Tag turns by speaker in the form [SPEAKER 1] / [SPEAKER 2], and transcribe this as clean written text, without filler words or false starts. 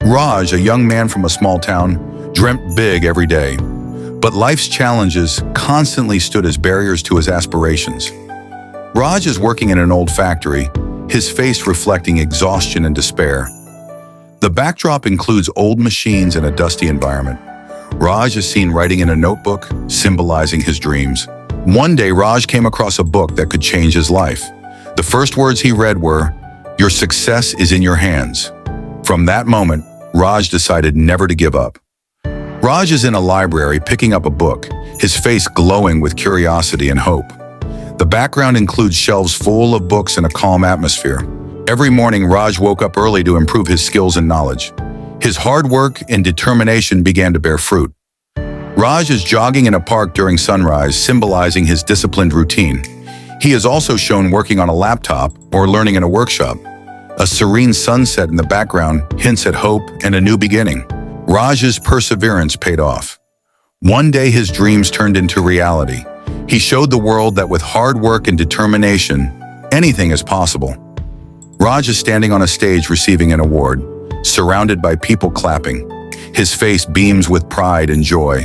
[SPEAKER 1] Raj, a young man from a small town, dreamt big every day. But life's challenges constantly stood as barriers to his aspirations. Raj is working in an old factory, his face reflecting exhaustion and despair. The backdrop includes old machines and a dusty environment. Raj is seen writing in a notebook, symbolizing his dreams. One day, Raj came across a book that could change his life. The first words he read were, "Your success is in your hands." From that moment, Raj decided never to give up. Raj is in a library picking up a book, his face glowing with curiosity and hope. The background includes shelves full of books and a calm atmosphere. Every morning, Raj woke up early to improve his skills and knowledge. His hard work and determination began to bear fruit. Raj is jogging in a park during sunrise, symbolizing his disciplined routine. He is also shown working on a laptop or learning in a workshop. A serene sunset in the background hints at hope and a new beginning. Raj's perseverance paid off. One day his dreams turned into reality. He showed the world that with hard work and determination, anything is possible. Raj is standing on a stage receiving an award, surrounded by people clapping. His face beams with pride and joy.